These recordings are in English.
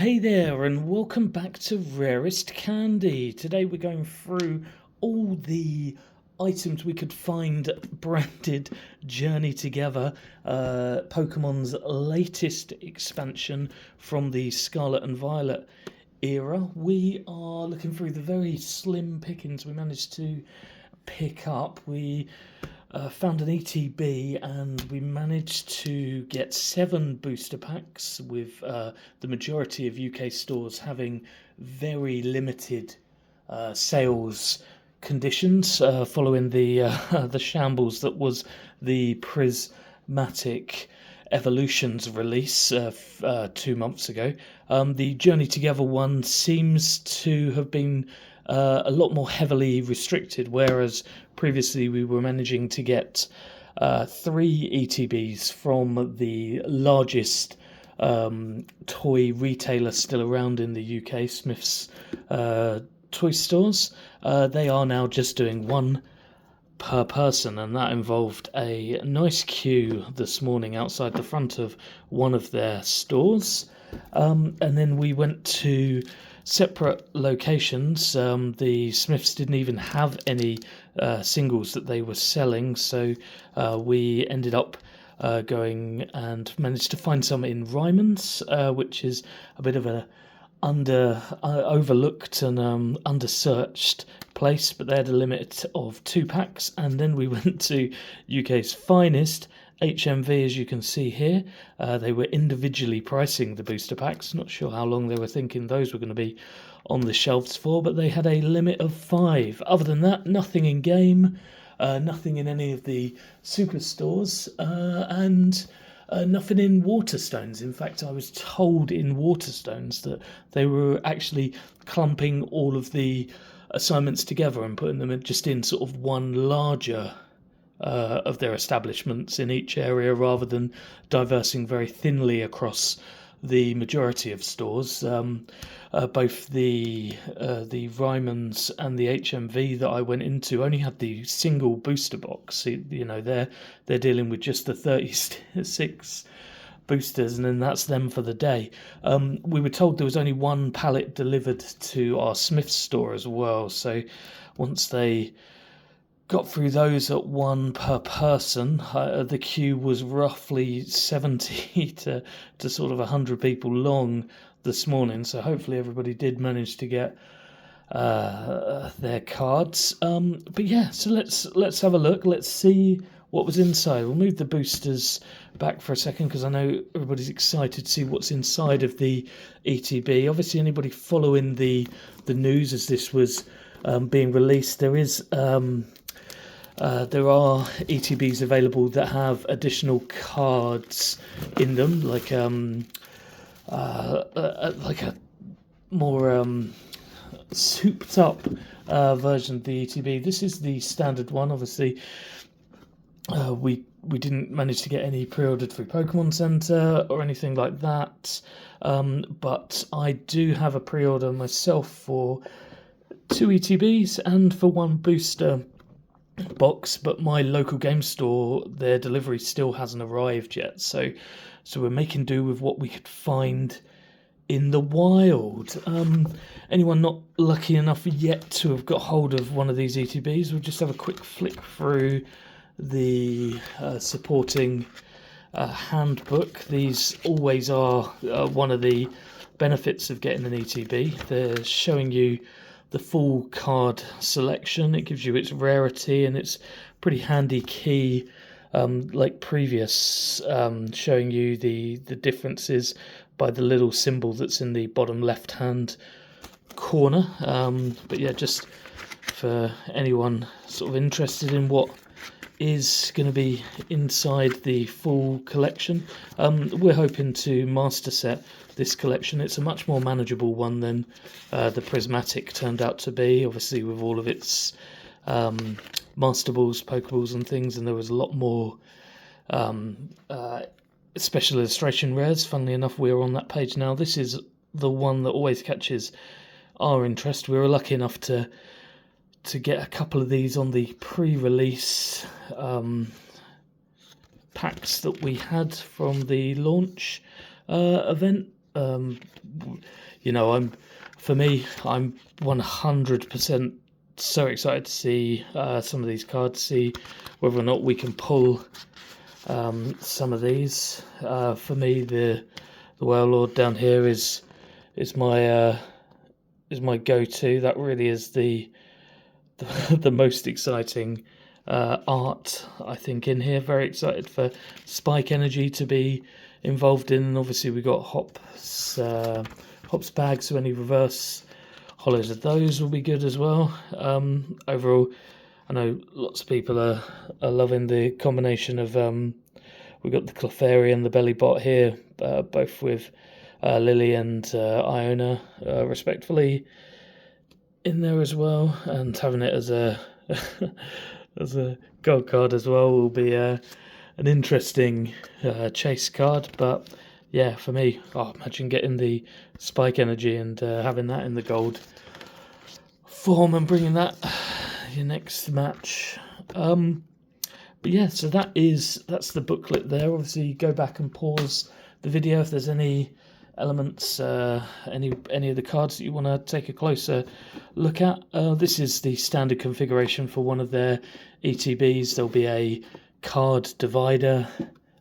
Hey there, and welcome back to Rarest Candy. Today we're going through all the items we could find branded Journey Together, Pokemon's latest expansion from the Scarlet and Violet era. We are looking through the very slim pickings we managed to pick up. We found an ETB and we managed to get 7 booster packs, with the majority of UK stores having very limited sales conditions following the the shambles that was the Prismatic Evolutions release 2 months ago. The Journey Together one seems to have been a lot more heavily restricted, whereas previously we were managing to get 3 ETBs from the largest toy retailer still around in the UK, Smith's toy stores. They are now just doing 1 per person, and that involved a nice queue this morning outside the front of one of their stores. And then we went to separate locations. The Smiths didn't even have any singles that they were selling, so we ended up going and managed to find some in Ryman's, which is a bit of a overlooked and under-searched place, but they had a limit of 2 packs. And then we went to UK's finest, HMV, as you can see here. They were individually pricing the booster packs. Not sure how long they were thinking those were going to be on the shelves for, but they had a limit of 5. Other than that, nothing in game, nothing in any of the superstores, and nothing in Waterstones. In fact, I was told in Waterstones that they were actually clumping all of the assignments together and putting them just in sort of one larger of their establishments in each area, rather than diversing very thinly across the majority of stores. Both the Ryman's and the HMV that I went into only had the single booster box. You know, they're dealing with just the 36 boosters, and then that's them for the day. We were told there was only 1 pallet delivered to our Smith's store as well, so once they got through those at 1 per person, the queue was roughly 70 to sort of 100 people long this morning, so hopefully everybody did manage to get their cards. But yeah, so let's have a look. Let's see what was inside. We'll move the boosters back for a second because I know everybody's excited to see what's inside of the ETB. Obviously, anybody following the news as this was being released, there are ETBs available that have additional cards in them, like a more souped up version of the ETB. This is the standard one. Obviously, we didn't manage to get any pre-ordered through Pokemon Center or anything like that, but I do have a pre-order myself for 2 ETBs and for 1 booster box, but my local game store, their delivery still hasn't arrived yet, so we're making do with what we could find in the wild. Anyone not lucky enough yet to have got hold of one of these ETBs, we'll just have a quick flick through the supporting handbook. These always are one of the benefits of getting an ETB. They're showing you the full card selection. It gives you its rarity, and it's pretty handy key, like previous, showing you the differences by the little symbol that's in the bottom left hand corner. But yeah, just for anyone sort of interested in what is going to be inside the full collection, we're hoping to master set this collection. It's a much more manageable one than the Prismatic turned out to be, obviously with all of its Master Balls, Pokeballs and things, and there was a lot more special illustration rares. Funnily enough, we're on that page now. This is the one that always catches our interest. We were lucky enough to get a couple of these on the pre-release packs that we had from the launch event You know, I'm 100% so excited to see some of these cards, see whether or not we can pull some of these. For me, the Whale Lord down here is my go-to. That really is the the most exciting art, I think, in here. Very excited for Spike Energy to be involved in, and obviously we got Hop's bag, so any reverse hollows of those will be good as well. Overall, I know lots of people are loving the combination of we've got the Clefairy and the Bellybot here, both with Lily and Iona respectively in there as well, and having it as a as a gold card as well will be an interesting chase card. But yeah, for me, imagine getting the Spike Energy and having that in the gold form and bringing that your next match. But yeah, so that's the booklet there. Obviously, go back and pause the video if there's any elements, any of the cards that you want to take a closer look at. This is the standard configuration for one of their ETBs. There'll be a card divider,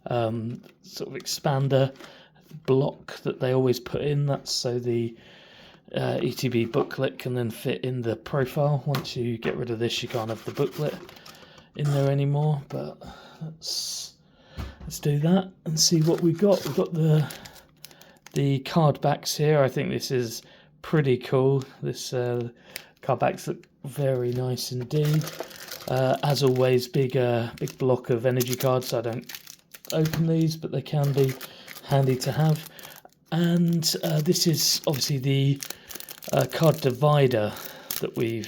sort of expander block that they always put in. That's so the ETB booklet can then fit in the profile. Once you get rid of this, you can't have the booklet in there anymore. But let's do that and see what we've got. We've got the card backs here. I think this is pretty cool. This card backs look very nice indeed. As always, big block of energy cards. So I don't open these, but they can be handy to have. And this is obviously the card divider that we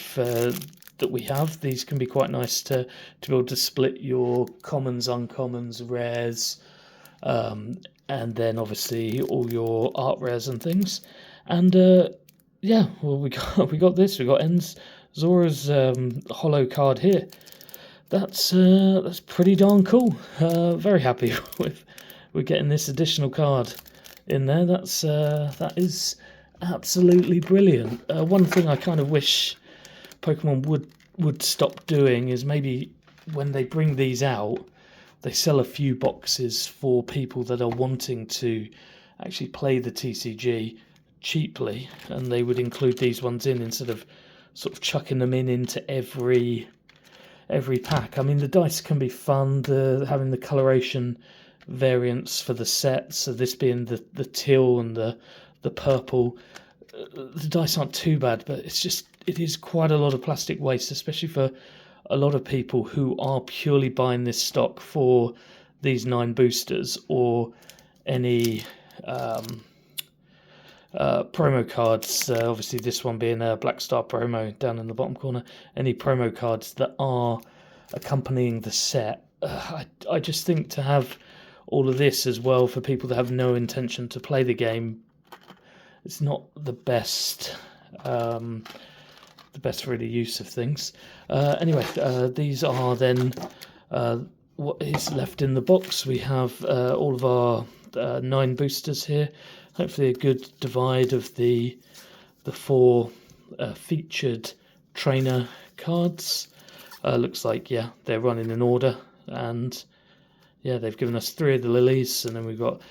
have. These can be quite nice to be able to split your commons, uncommons, rares, and then obviously all your art rares and things. And yeah, well, we got this. We got Zora's holo card here. That's pretty darn cool. Very happy with getting this additional card in there. That is absolutely brilliant. One thing I kind of wish Pokemon would stop doing is maybe when they bring these out, they sell a few boxes for people that are wanting to actually play the TCG cheaply, and they would include these ones in instead of sort of chucking them into every pack. I mean, the dice can be fun, having the coloration variants for the sets, so this being the teal and the purple. The dice aren't too bad, but it is quite a lot of plastic waste, especially for a lot of people who are purely buying this stock for these 9 boosters or any promo cards. Obviously this one being a Black Star promo down in the bottom corner. Any promo cards that are accompanying the set. I just think to have all of this as well for people that have no intention to play the game, it's not the best really use of things. Anyway, these are then what is left in the box. We have all of our 9 boosters here. Hopefully a good divide of the 4 featured trainer cards. Looks like, yeah, they're running in order, and yeah, they've given us 3 of the lilies, and then we've got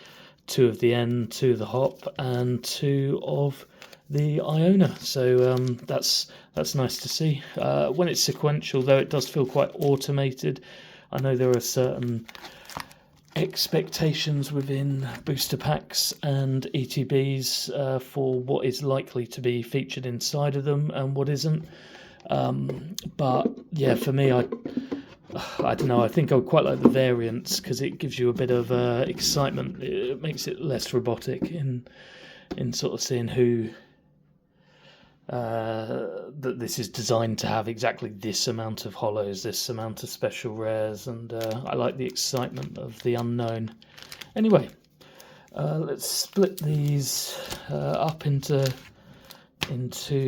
2 of the N, 2 of the hop, and 2 of the Iona. So that's nice to see. When it's sequential, though, it does feel quite automated. I know there are certain expectations within booster packs and ETBs for what is likely to be featured inside of them and what isn't. But yeah, for me, I don't know. I think I quite like the variants because it gives you a bit of excitement. It makes it less robotic in sort of seeing who that this is designed to have exactly this amount of holos, this amount of special rares, and I like the excitement of the unknown. Anyway, let's split these up into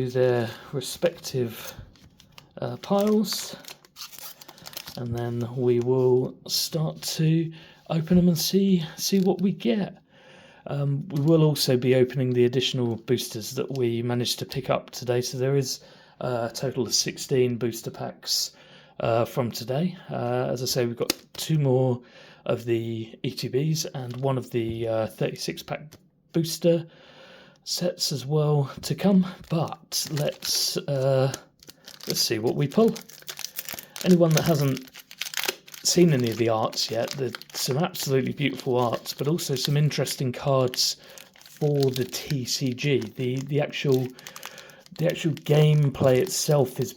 their respective piles, and then we will start to open them and see what we get. We will also be opening the additional boosters that we managed to pick up today. So there is a total of 16 booster packs from today. As I say, we've got 2 more of the ETBs and 1 of the 36-pack booster sets as well to come. But let's see what we pull. Anyone that hasn't seen any of the arts yet, there's some absolutely beautiful arts, but also some interesting cards for the TCG. The actual gameplay itself is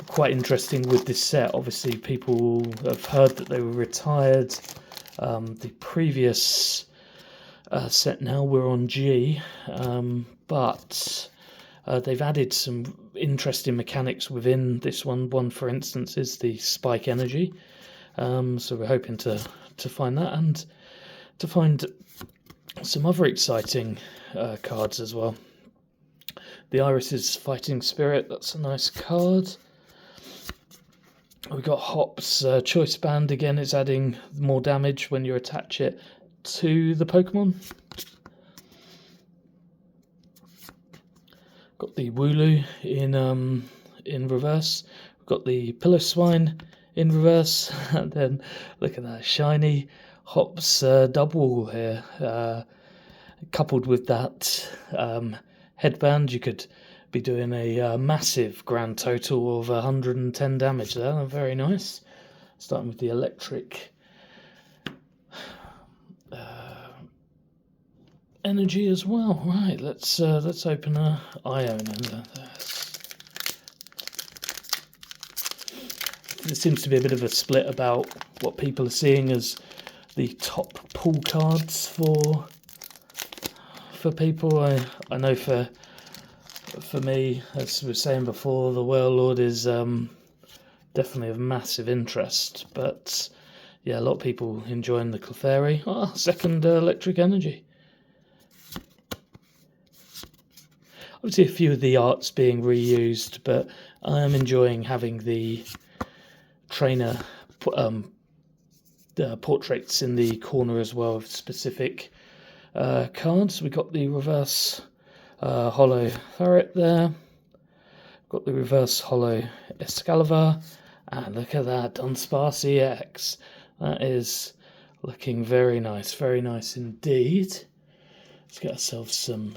quite interesting with this set. Obviously, people have heard that they were retired. The previous set, now we're on G, but they've added some interesting mechanics within this one. One, for instance, is the spike energy. So we're hoping to find that and to find some other exciting cards as well. The Iris's Fighting Spirit, that's a nice card. We've got Hop's Choice Band again. It's adding more damage when you attach it to the Pokemon. Got the Wooloo in reverse. We've got the Pillow-Swine in reverse, and then look at that shiny Hops double here, coupled with that headband. You could be doing a massive grand total of 110 damage there. Very nice. Starting with the electric energy as well. Right, let's open a Ion. There seems to be a bit of a split about what people are seeing as the top pull cards for people. I know for me, as we were saying before, the Warlord is definitely of massive interest. But yeah, a lot of people enjoying the Clefairy. Second electric energy. Obviously, a few of the arts being reused, but I am enjoying having the trainer portraits in the corner as well of specific cards. We got the reverse hollow ferret there. Got the reverse hollow Excalibur, and look at that Dunsparce EX. That is looking very nice indeed. Let's get ourselves some.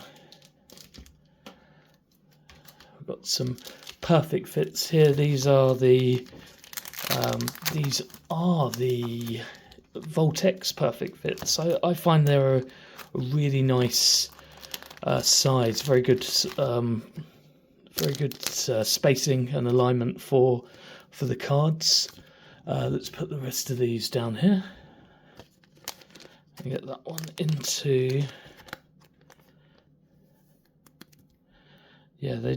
We've got some perfect fits here. These are the Voltex perfect fits. I find they're a really nice size, very good spacing and alignment for the cards. Let's put the rest of these down here and get that one into. Yeah, they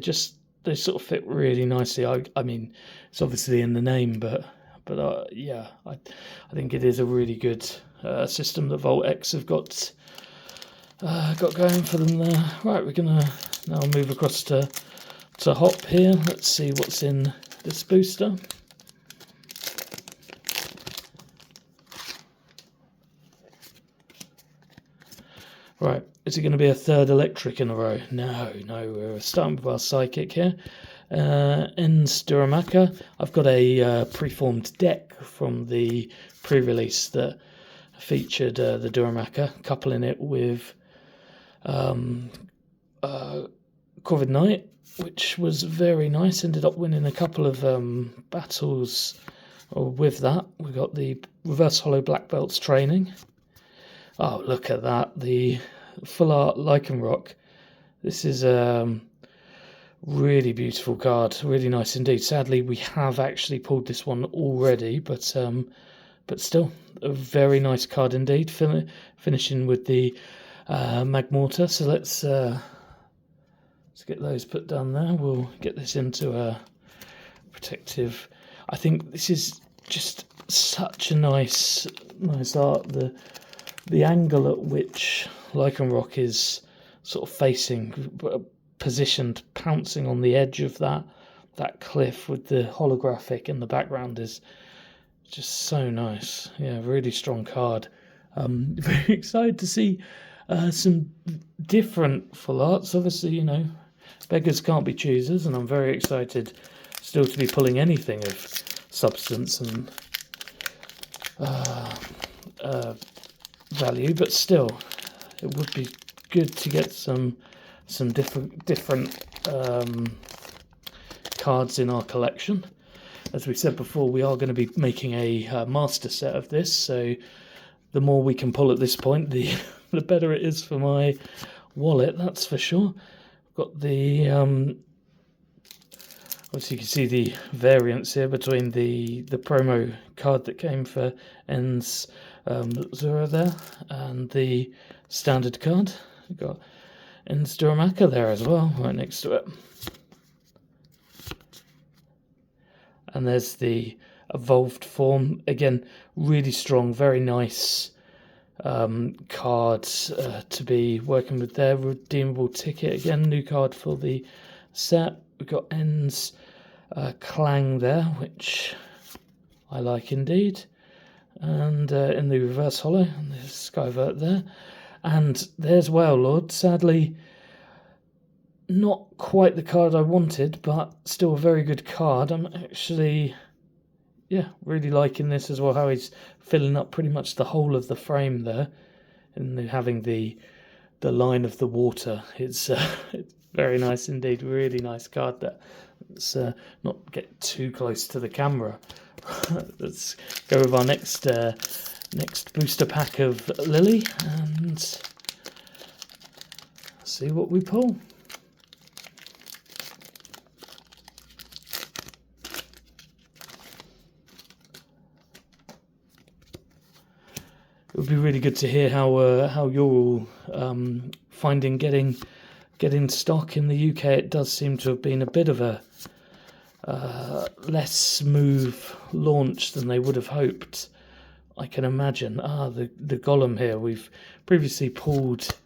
sort of fit really nicely. I mean, it's obviously in the name, but yeah, I think it is a really good system that Voltex have got going for them there. Right, we're gonna now move across to Hop here. Let's see what's in this booster. Right, is it going to be a third electric in a row? No, we're starting with our Psychic here. Ends Duramaka. I've got a preformed deck from the pre-release that featured the Duramaka, coupling it with Corvid Knight, which was very nice. Ended up winning a couple of battles with that. We got the Reverse Hollow Black Belts training. Oh, look at that. The full art Lycanroc. This is a really beautiful card. Really nice indeed. Sadly, we have actually pulled this one already, but still, a very nice card indeed. Finishing with the Magmortar. So let's get those put down there. We'll get this into a protective. I think this is just such a nice art. The angle at which Lycanroc is sort of facing, positioned, pouncing on the edge of that cliff with the holographic in the background is just so nice. Yeah, really strong card. Very excited to see Some different full arts, obviously, you know, beggars can't be choosers, and I'm very excited still to be pulling anything of substance and value, but still, it would be good to get some different cards in our collection. As we said before, we are going to be making a master set of this, so the more we can pull at this point, the better it is for my wallet, that's for sure. Got the obviously you can see the variance here between the promo card that came for Ends Zura there and the standard card. We've got Ends Duramaka there as well, right next to it. And there's the evolved form. Again, really strong, very nice cards to be working with there. Redeemable ticket, again, new card for the set. We've got Ends Clang there, which I like indeed. And in the reverse holo, there's Skyvert there. And there's Whale Lord. Sadly, not quite the card I wanted, but still a very good card. I'm actually, really liking this as well, how he's filling up pretty much the whole of the frame there, and having the line of the water. It's very nice indeed, really nice card there. Let's not get too close to the camera. Let's go with our next booster pack of Lily and see what we pull. It would be really good to hear how you're all finding getting stock in the UK. It does seem to have been a bit of a less smooth launch than they would have hoped, I can imagine. The Golem here. We've previously pulled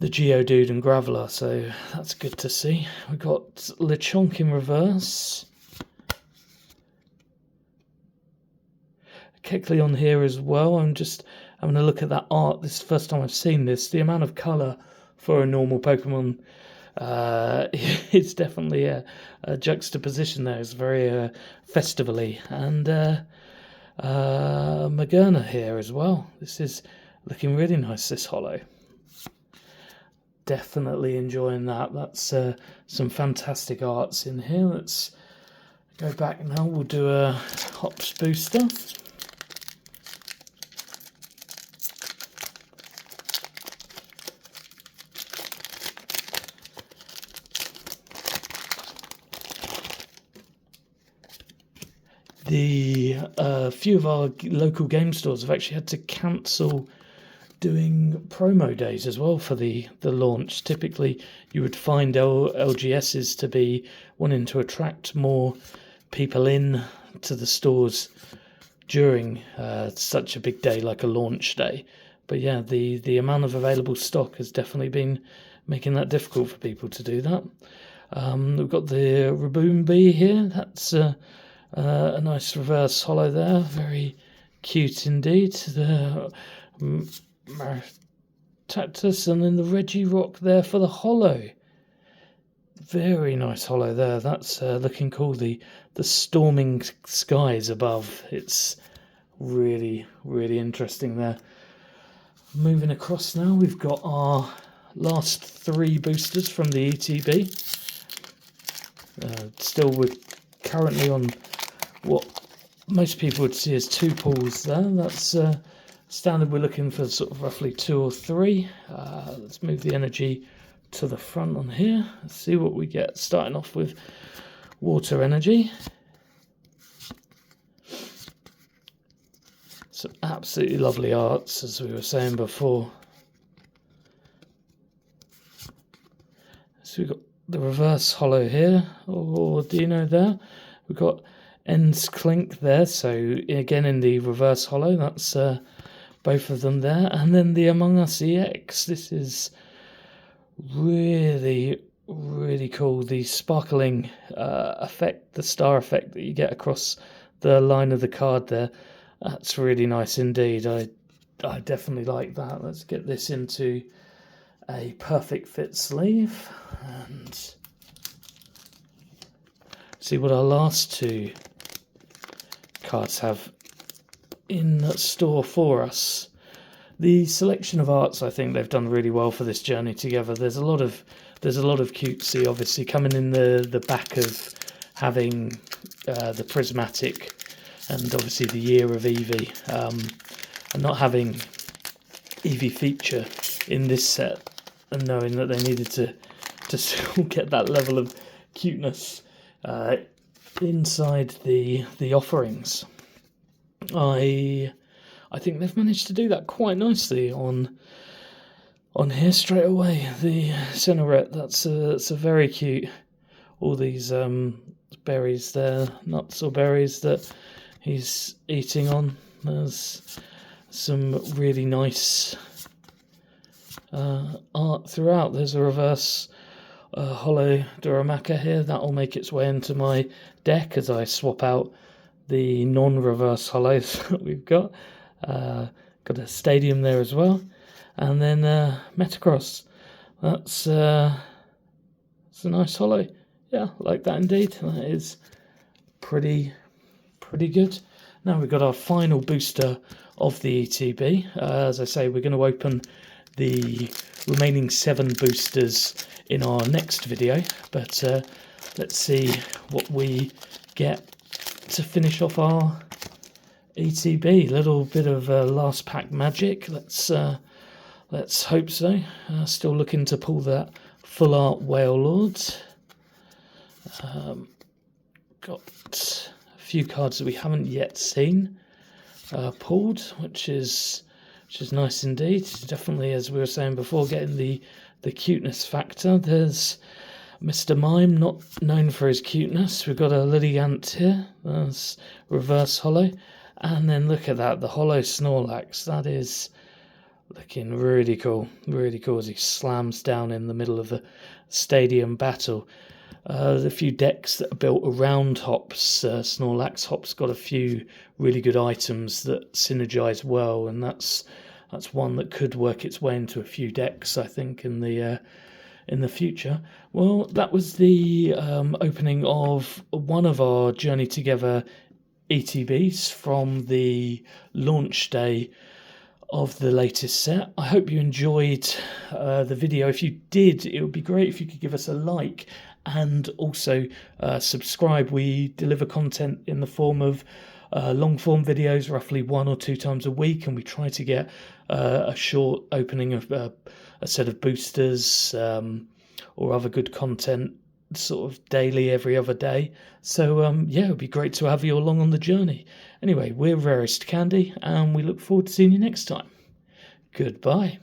the Geodude and Graveler, so that's good to see. We've got Lechonk in reverse. Kecleon here as well. I'm just having a look at that art. This is the first time I've seen this. The amount of colour for a normal Pokemon, it's definitely a juxtaposition there. It's very festivally. And Magerna here as well. This is looking really nice, this holo. Definitely enjoying that. That's some fantastic arts in here. Let's go back now. We'll do a Hops booster. A few of our local game stores have actually had to cancel doing promo days as well for the launch. Typically, you would find LGSs to be wanting to attract more people in to the stores during such a big day like a launch day. But yeah, the amount of available stock has definitely been making that difficult for people to do that. We've got the Raboombi here. That's a nice reverse holo there, very cute indeed. The Maractus, and then the Regirock there for the holo. Very nice holo there. That's looking cool. The storming skies above. It's really, really interesting there. Moving across now, we've got our last 3 boosters from the ETB. Still, we're currently on what most people would see as 2 pulls there. That's standard. We're looking for sort of roughly 2 or 3. Let's move the energy to the front on here. Let's see what we get. Starting off with water energy. Some absolutely lovely arts, as we were saying before. So we've got the reverse holo here, or Dino there. We've got Ends Clink there, so again in the reverse holo, that's both of them there. And then the Among Us EX, this is really, really cool. The sparkling effect, the star effect that you get across the line of the card there, that's really nice indeed. I I definitely like that. Let's get this into a perfect fit sleeve and see what our last two cards have in store for us. The selection of arts, I think they've done really well for this journey together. There's a lot of cutesy, obviously, coming in the back of having the Prismatic and obviously the year of Eevee, and not having Eevee feature in this set, and knowing that they needed to still get that level of cuteness inside the offerings. I think they've managed to do that quite nicely on here straight away. The Cinerette, that's a very cute. All these berries there, nuts or berries that he's eating on. There's some really nice art throughout. There's a reverse hollow Duramaka here. That will make its way into my deck as I swap out the non-reverse hollows that we've got. Got a Stadium there as well, and then Metacross. That's a nice hollow. Yeah, like that indeed. That is pretty good. Now we've got our final booster of the ETB. As I say, we're going to open the remaining 7 boosters in our next video, but let's see what we get to finish off our ETB. Little bit of last pack magic. Let's hope so. Still looking to pull that full art Whale Lords. Got a few cards that we haven't yet seen pulled, which is nice indeed. Definitely, as we were saying before, getting the cuteness factor. There's Mr. Mime, not known for his cuteness. We've got a Lilligant here. That's reverse hollow. And then look at that, the hollow Snorlax. That is looking really cool as he slams down in the middle of a stadium battle. There's a few decks that are built around Hops. Snorlax Hop's got a few really good items that synergize well, and that's one that could work its way into a few decks, I think, in the future. Well, that was the opening of one of our Journey Together ETBs from the launch day of the latest set. I hope you enjoyed the video. If you did, it would be great if you could give us a like and also subscribe. We deliver content in the form of long form videos roughly 1 or 2 times a week, and we try to get a short opening of a set of boosters or other good content sort of daily, every other day. So yeah, it would be great to have you along on the journey. Anyway, we're Rarest Candy, and we look forward to seeing you next time. Goodbye.